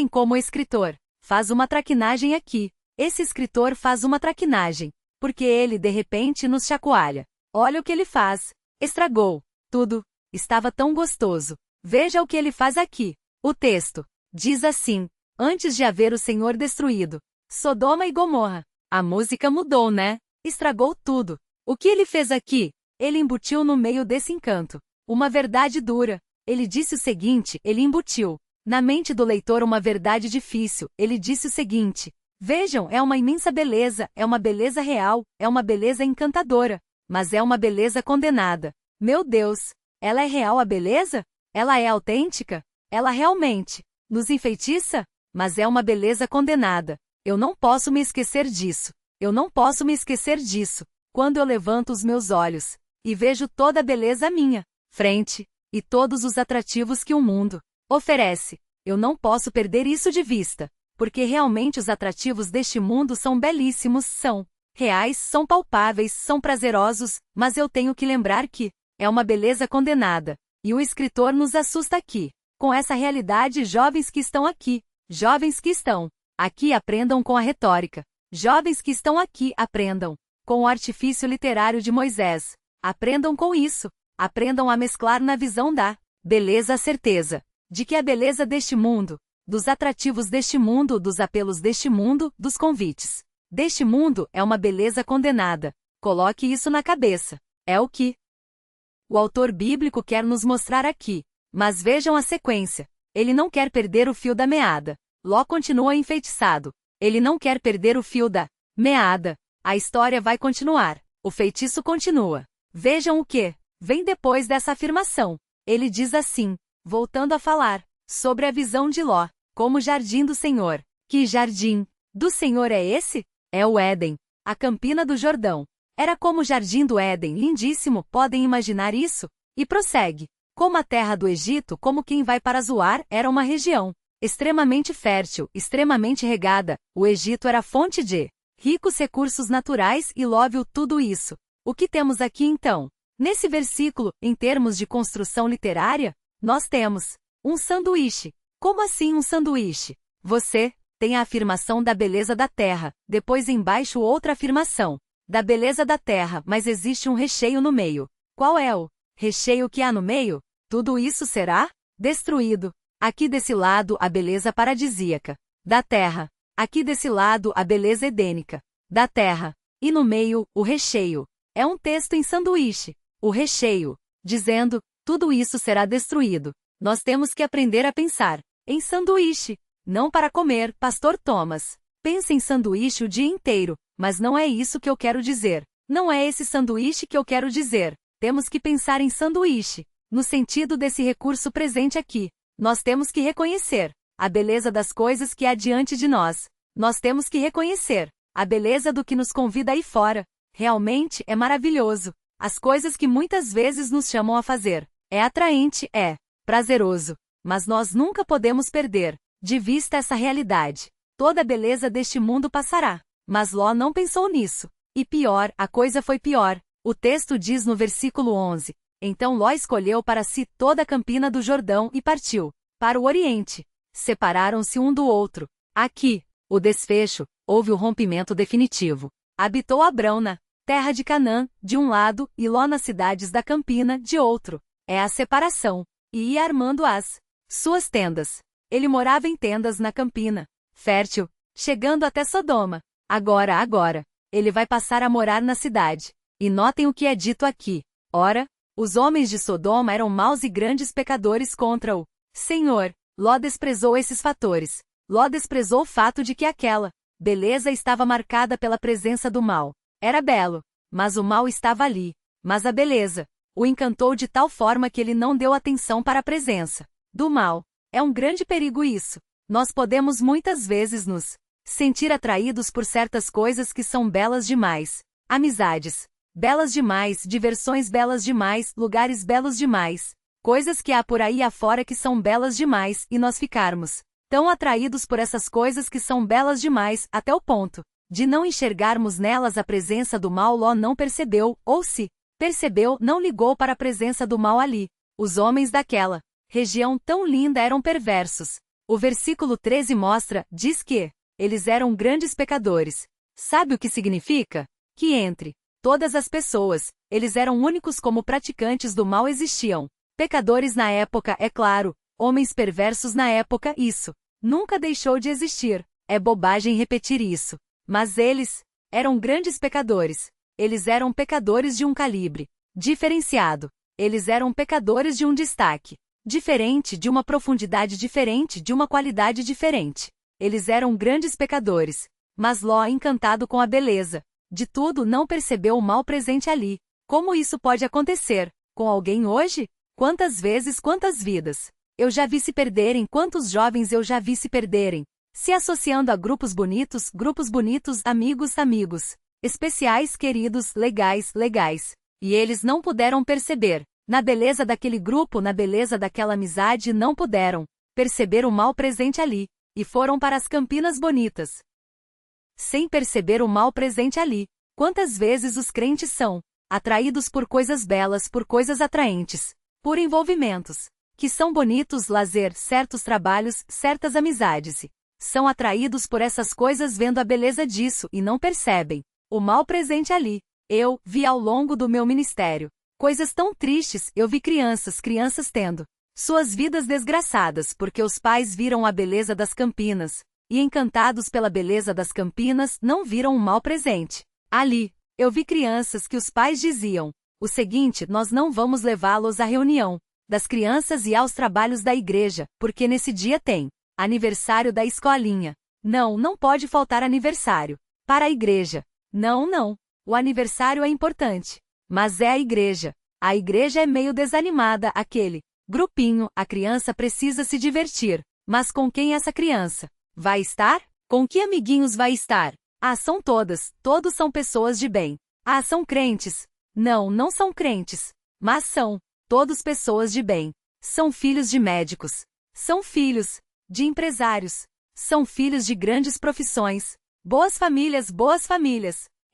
como o escritor faz uma traquinagem aqui. Esse escritor faz uma traquinagem. Porque ele, de repente, nos chacoalha. Olha o que ele faz. Estragou tudo. Estava tão gostoso. Veja o que ele faz aqui. O texto diz assim: antes de haver o Senhor destruído Sodoma e Gomorra. A música mudou, né? Estragou tudo. O que ele fez aqui? Ele embutiu no meio desse encanto uma verdade dura. Ele disse o seguinte, ele embutiu na mente do leitor uma verdade difícil. Ele disse o seguinte: vejam, é uma imensa beleza, é uma beleza real, é uma beleza encantadora, mas é uma beleza condenada. Meu Deus, ela é real a beleza? Ela é autêntica? Ela realmente nos enfeitiça? Mas é uma beleza condenada. Eu não posso me esquecer disso. Eu não posso me esquecer disso. Quando eu levanto os meus olhos e vejo toda a beleza à minha frente e todos os atrativos que o mundo oferece, eu não posso perder isso de vista, porque realmente os atrativos deste mundo são belíssimos, são reais, são palpáveis, são prazerosos, mas eu tenho que lembrar que é uma beleza condenada. E o escritor nos assusta aqui com essa realidade. Jovens que estão aqui, jovens que estão aqui, aprendam com a retórica. Jovens que estão aqui, aprendam com o artifício literário de Moisés. Aprendam com isso. Aprendam a mesclar na visão da beleza a certeza de que a beleza deste mundo, dos atrativos deste mundo, dos apelos deste mundo, dos convites deste mundo é uma beleza condenada. Coloque isso na cabeça. É o que o autor bíblico quer nos mostrar aqui. Mas vejam a sequência. Ele não quer perder o fio da meada. Ló continua enfeitiçado. Ele não quer perder o fio da meada. A história vai continuar. O feitiço continua. Vejam o que vem depois dessa afirmação. Ele diz assim, voltando a falar sobre a visão de Ló, como jardim do Senhor. Que jardim do Senhor é esse? É o Éden, a campina do Jordão. Era como o jardim do Éden, lindíssimo, podem imaginar isso? E prossegue. Como a terra do Egito, como quem vai para Zoar, era uma região extremamente fértil, extremamente regada. O Egito era fonte de ricos recursos naturais e Ló viu tudo isso. O que temos aqui então? Nesse versículo, em termos de construção literária, nós temos um sanduíche. Como assim um sanduíche? Você tem a afirmação da beleza da terra, depois embaixo outra afirmação da beleza da terra, mas existe um recheio no meio. Qual é o recheio que há no meio? Tudo isso será destruído. Aqui desse lado a beleza paradisíaca da terra. Aqui desse lado a beleza edênica da terra. E no meio, o recheio. É um texto em sanduíche. o recheio, dizendo, tudo isso será destruído. Nós temos que aprender a pensar em sanduíche, não para comer, Pastor Thomas. Pense em sanduíche o dia inteiro, mas não é isso que eu quero dizer. Não é esse sanduíche que eu quero dizer. Temos que pensar em sanduíche, no sentido desse recurso presente aqui. Nós temos que reconhecer a beleza das coisas que há diante de nós. Nós temos que reconhecer a beleza do que nos convida aí fora. Realmente é maravilhoso. As coisas que muitas vezes nos chamam a fazer. É atraente, é prazeroso. Mas nós nunca podemos perder de vista essa realidade. Toda a beleza deste mundo passará. Mas Ló não pensou nisso. E pior, a coisa foi pior. O texto diz no versículo 11. Então Ló escolheu para si toda a campina do Jordão e partiu para o Oriente. Separaram-se um do outro. Aqui, o desfecho, houve o rompimento definitivo. Habitou Abrão na terra de Canaã, de um lado, e Ló nas cidades da campina, de outro. É a separação. E ia armando as suas tendas. Ele morava em tendas na campina fértil, chegando até Sodoma. Agora, ele vai passar a morar na cidade. E notem o que é dito aqui. Ora, os homens de Sodoma eram maus e grandes pecadores contra o Senhor. Ló desprezou esses fatores. Ló desprezou o fato de que aquela beleza estava marcada pela presença do mal. Era belo, mas o mal estava ali. Mas a beleza o encantou de tal forma que ele não deu atenção para a presença do mal. É um grande perigo isso. Nós podemos muitas vezes nos sentir atraídos por certas coisas que são belas demais. Amizades belas demais, diversões belas demais, lugares belos demais. Coisas que há por aí afora que são belas demais, e nós ficarmos tão atraídos por essas coisas que são belas demais, até o ponto de não enxergarmos nelas a presença do mal. Ló não percebeu, ou se percebeu, não ligou para a presença do mal ali. Os homens daquela região tão linda eram perversos. O versículo 13 diz que eles eram grandes pecadores. Sabe o que significa? Que entre todas as pessoas, eles eram únicos como praticantes do mal existiam. Pecadores na época, é claro, homens perversos na época, isso nunca deixou de existir. É bobagem repetir isso. Mas eles eram grandes pecadores. Eles eram pecadores de um calibre diferenciado. Eles eram pecadores de um destaque diferente, de uma profundidade diferente, de uma qualidade diferente. Eles eram grandes pecadores. Mas Ló, encantado com a beleza de tudo, não percebeu o mal presente ali. Como isso pode acontecer com alguém hoje? Quantas vezes, quantas vidas eu já vi se perderem, quantos jovens eu já vi se perderem, se associando a grupos bonitos, amigos, especiais, queridos, legais, e eles não puderam perceber, na beleza daquele grupo, na beleza daquela amizade, não puderam perceber o mal presente ali, e foram para as campinas bonitas, sem perceber o mal presente ali. Quantas vezes os crentes são atraídos por coisas belas, por coisas atraentes, por envolvimentos que são bonitos, lazer, certos trabalhos, certas amizades, são atraídos por essas coisas vendo a beleza disso e não percebem o mal presente ali. Eu vi ao longo do meu ministério coisas tão tristes. Eu vi crianças tendo suas vidas desgraçadas porque os pais viram a beleza das campinas e, encantados pela beleza das campinas, não viram o mal presente ali. Eu vi crianças que os pais diziam o seguinte: nós não vamos levá-los à reunião das crianças e aos trabalhos da igreja, porque nesse dia tem aniversário da escolinha. Não pode faltar aniversário para a igreja. Não. O aniversário é importante, mas é a igreja. A igreja é meio desanimada, aquele grupinho, a criança precisa se divertir. Mas com quem essa criança vai estar? Com que amiguinhos vai estar? São todos são pessoas de bem. São crentes. Não são crentes, mas são todos pessoas de bem. São filhos de médicos. São filhos de empresários. São filhos de grandes profissões. Boas famílias.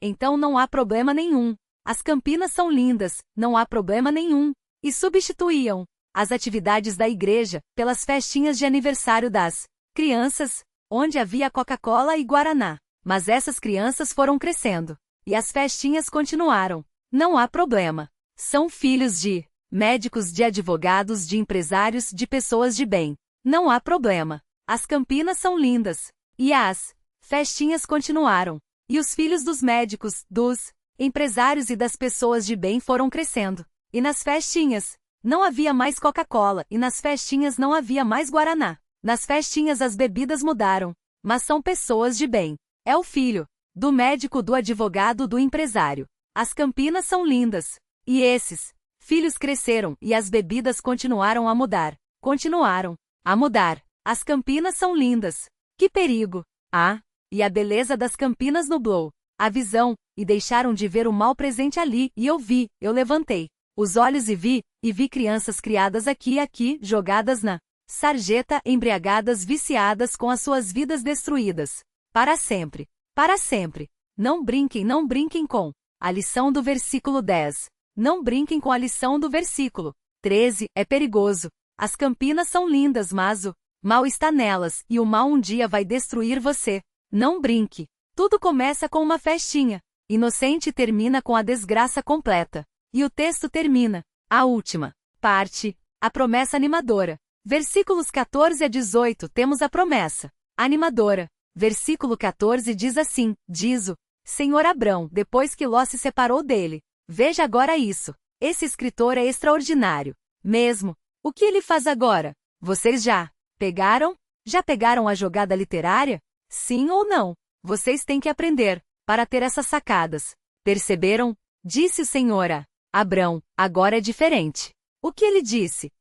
Então não há problema nenhum. As campinas são lindas, não há problema nenhum. E substituíam as atividades da igreja pelas festinhas de aniversário das crianças, onde havia Coca-Cola e Guaraná. Mas essas crianças foram crescendo, e as festinhas continuaram. Não há problema. São filhos de médicos, de advogados, de empresários, de pessoas de bem. Não há problema. As campinas são lindas. E as festinhas continuaram. E os filhos dos médicos, dos empresários e das pessoas de bem foram crescendo. E nas festinhas, não havia mais Coca-Cola, e nas festinhas não havia mais Guaraná. Nas festinhas as bebidas mudaram, mas são pessoas de bem. É o filho do médico, do advogado, do empresário. As Campinas são lindas. E esses filhos cresceram e as bebidas continuaram a mudar. Continuaram a mudar. As Campinas são lindas. Que perigo! Ah, e a beleza das Campinas nublou a visão, e deixaram de ver o mal presente ali, e eu levantei os olhos e vi crianças criadas aqui e aqui, jogadas na sarjeta, embriagadas, viciadas, com as suas vidas destruídas. Para sempre. Para sempre. Não brinquem com a lição do versículo 10. Não brinquem com a lição do versículo 13, é perigoso. As Campinas são lindas, mas o mal está nelas, e o mal um dia vai destruir você. Não brinque. Tudo começa com uma festinha inocente e termina com a desgraça completa. E o texto termina, a última parte, a promessa animadora. Versículos 14 a 18 temos a promessa animadora. Versículo 14 diz assim, diz o Senhor Abrão, depois que Ló se separou dele. Veja agora isso. Esse escritor é extraordinário. Mesmo. O que ele faz agora? Vocês já pegaram? Já pegaram a jogada literária? Sim ou não? Vocês têm que aprender para ter essas sacadas. Perceberam? Disse o Senhor a Abrão, agora é diferente. O que ele disse?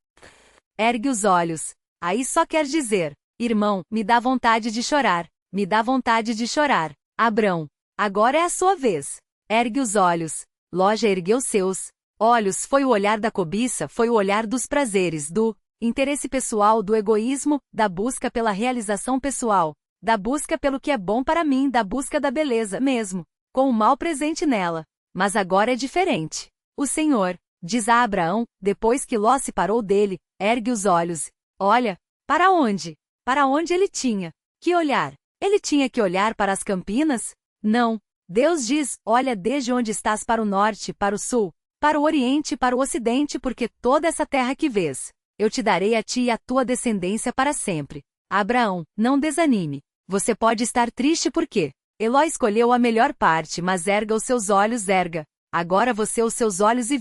Ergue os olhos. Aí só quer dizer, irmão, me dá vontade de chorar. Me dá vontade de chorar. Abrão, agora é a sua vez. Ergue os olhos. Ló já ergueu seus olhos. Foi o olhar da cobiça, foi o olhar dos prazeres, do interesse pessoal, do egoísmo, da busca pela realização pessoal, da busca pelo que é bom para mim, da busca da beleza mesmo, com o mal presente nela. Mas agora é diferente. O Senhor diz a Abraão, depois que Ló se parou dele, ergue os olhos. Olha, para onde? Para onde ele tinha que olhar? Ele tinha que olhar para as Campinas? Não. Deus diz, olha desde onde estás para o norte, para o sul, para o oriente, para o ocidente, porque toda essa terra que vês, eu te darei a ti e à tua descendência para sempre. Abraão, não desanime. Você pode estar triste porque Eló escolheu a melhor parte, mas erga os seus olhos, erga. Agora você os seus olhos e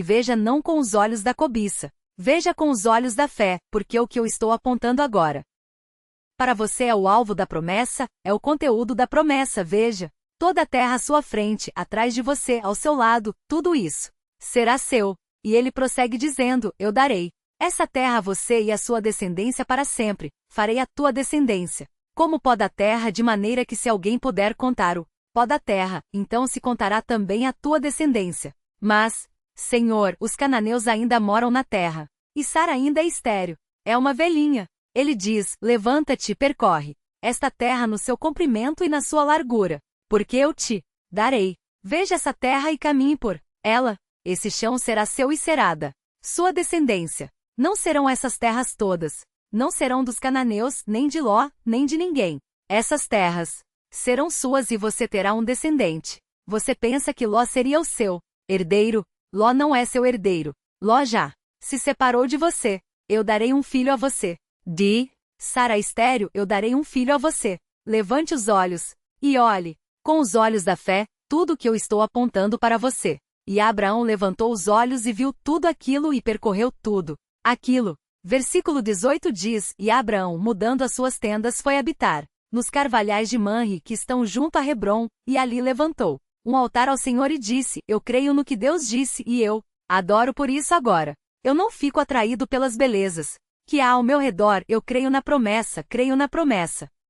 veja não com os olhos da cobiça. Veja com os olhos da fé, porque o que eu estou apontando agora para você é o alvo da promessa, é o conteúdo da promessa, veja. Toda a terra à sua frente, atrás de você, ao seu lado, tudo isso será seu. E ele prossegue dizendo, eu darei essa terra a você e a sua descendência para sempre, farei a tua descendência como pó da terra, de maneira que se alguém puder contar o pó da terra, então se contará também a tua descendência. Mas, Senhor, os cananeus ainda moram na terra, e Sara ainda é estéril, é uma velhinha. Ele diz, levanta-te e percorre esta terra no seu comprimento e na sua largura, porque eu te darei. Veja essa terra e caminhe por ela. Esse chão será seu e será da sua descendência. Não serão essas terras todas. Não serão dos cananeus, nem de Ló, nem de ninguém. Essas terras serão suas e você terá um descendente. Você pensa que Ló seria o seu herdeiro? Ló não é seu herdeiro. Ló já se separou de você. Eu darei um filho a você. De Sara estéril, eu darei um filho a você. Levante os olhos e olhe, com os olhos da fé, tudo o que eu estou apontando para você. E Abraão levantou os olhos e viu tudo aquilo e percorreu tudo aquilo. Versículo 18 diz, e Abraão, mudando as suas tendas, foi habitar nos carvalhais de Manre, que estão junto a Hebrom, e ali levantou um altar ao Senhor e disse, eu creio no que Deus disse e eu adoro por isso agora. Eu não fico atraído pelas belezas que há ao meu redor, eu creio na promessa,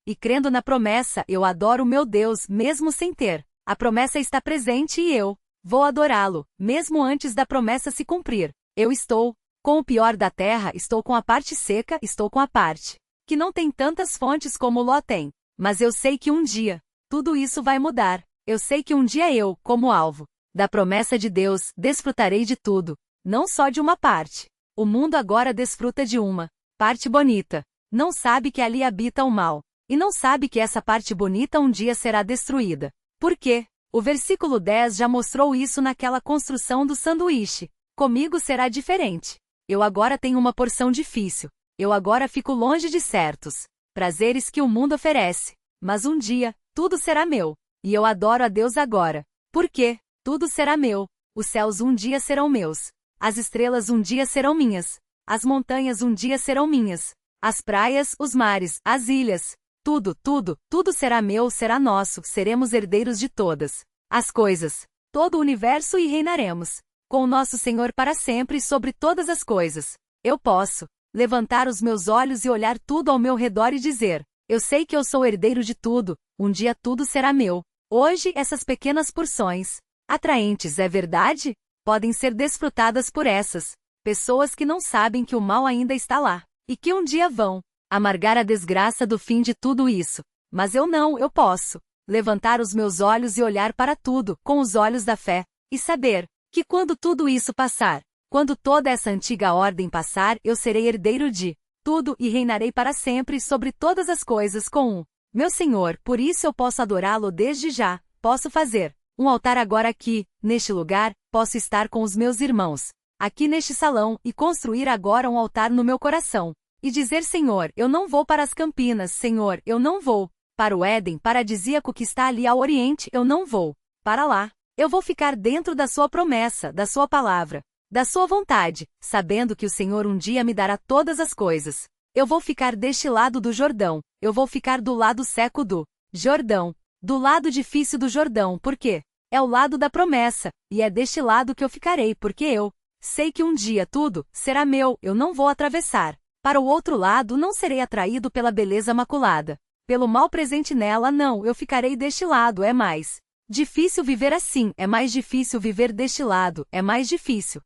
e crendo na promessa, eu adoro o meu Deus, mesmo sem ter. A promessa está presente e eu vou adorá-lo, mesmo antes da promessa se cumprir. Eu estou com o pior da terra, estou com a parte seca, estou com a parte que não tem tantas fontes como Ló tem. Mas eu sei que um dia tudo isso vai mudar. Eu sei que um dia eu, como alvo da promessa de Deus, desfrutarei de tudo, não só de uma parte. O mundo agora desfruta de uma parte bonita. Não sabe que ali habita o mal. E não sabe que essa parte bonita um dia será destruída. Por quê? O versículo 10 já mostrou isso naquela construção do sanduíche. Comigo será diferente. Eu agora tenho uma porção difícil. Eu agora fico longe de certos prazeres que o mundo oferece. Mas um dia, tudo será meu. E eu adoro a Deus agora. Por quê? Tudo será meu. Os céus um dia serão meus. As estrelas um dia serão minhas. As montanhas um dia serão minhas. As praias, os mares, as ilhas. Tudo, tudo, tudo será meu, será nosso, seremos herdeiros de todas as coisas. Todo o universo e reinaremos com o nosso Senhor para sempre sobre todas as coisas. Eu posso levantar os meus olhos e olhar tudo ao meu redor e dizer: eu sei que eu sou herdeiro de tudo, um dia tudo será meu. Hoje essas pequenas porções, atraentes, é verdade? Podem ser desfrutadas por essas pessoas que não sabem que o mal ainda está lá, e que um dia vão amargar a desgraça do fim de tudo isso. Mas eu não, eu posso levantar os meus olhos e olhar para tudo com os olhos da fé, e saber que quando tudo isso passar, quando toda essa antiga ordem passar, eu serei herdeiro de tudo e reinarei para sempre sobre todas as coisas com o meu Senhor. Por isso eu posso adorá-lo desde já, posso fazer um altar agora aqui, neste lugar, posso estar com os meus irmãos, aqui neste salão, e construir agora um altar no meu coração, e dizer: Senhor, eu não vou para as Campinas, Senhor, eu não vou para o Éden paradisíaco que está ali ao Oriente, eu não vou para lá. Eu vou ficar dentro da sua promessa, da sua palavra, da sua vontade, sabendo que o Senhor um dia me dará todas as coisas. Eu vou ficar deste lado do Jordão, eu vou ficar do lado seco do Jordão, do lado difícil do Jordão, porque é o lado da promessa, e é deste lado que eu ficarei, porque eu sei que um dia tudo será meu, eu não vou atravessar para o outro lado, não serei atraído pela beleza maculada, pelo mal presente nela, não, eu ficarei deste lado, é mais difícil viver assim, é mais difícil viver deste lado, é mais difícil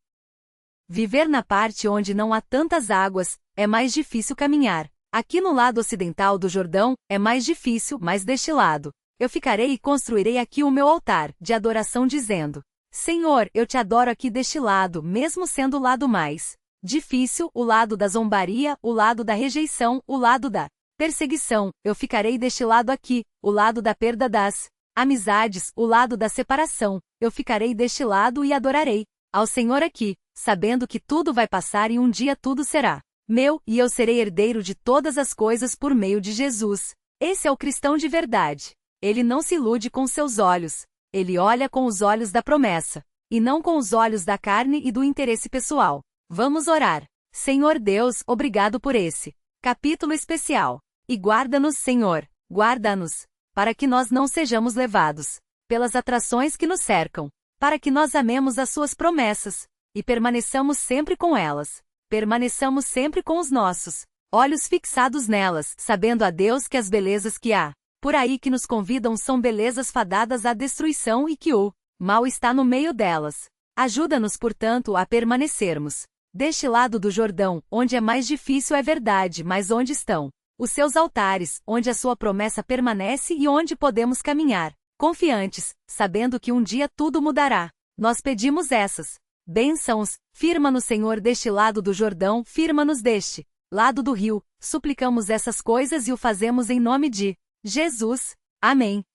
viver na parte onde não há tantas águas, é mais difícil caminhar. Aqui no lado ocidental do Jordão, é mais difícil, mas deste lado eu ficarei e construirei aqui o meu altar de adoração dizendo: Senhor, eu te adoro aqui deste lado, mesmo sendo o lado mais difícil, o lado da zombaria, o lado da rejeição, o lado da perseguição, eu ficarei deste lado aqui, o lado da perda das amizades, o lado da separação, eu ficarei deste lado e adorarei ao Senhor aqui, sabendo que tudo vai passar e um dia tudo será meu, e eu serei herdeiro de todas as coisas por meio de Jesus. Esse é o cristão de verdade. Ele não se ilude com seus olhos, ele olha com os olhos da promessa, e não com os olhos da carne e do interesse pessoal. Vamos orar. Senhor Deus, obrigado por esse capítulo especial. E guarda-nos, Senhor, guarda-nos, para que nós não sejamos levados pelas atrações que nos cercam, para que nós amemos as suas promessas, e permaneçamos sempre com elas. Permaneçamos sempre com os nossos olhos fixados nelas, sabendo a Deus que as belezas que há por aí que nos convidam são belezas fadadas à destruição e que o mal está no meio delas. Ajuda-nos, portanto, a permanecermos deste lado do Jordão, onde é mais difícil, é verdade, mas onde estão os seus altares, onde a sua promessa permanece e onde podemos caminhar confiantes, sabendo que um dia tudo mudará. Nós pedimos essas bênçãos. Firma-nos, Senhor, deste lado do Jordão, firma-nos deste lado do rio. Suplicamos essas coisas e o fazemos em nome de Jesus. Amém.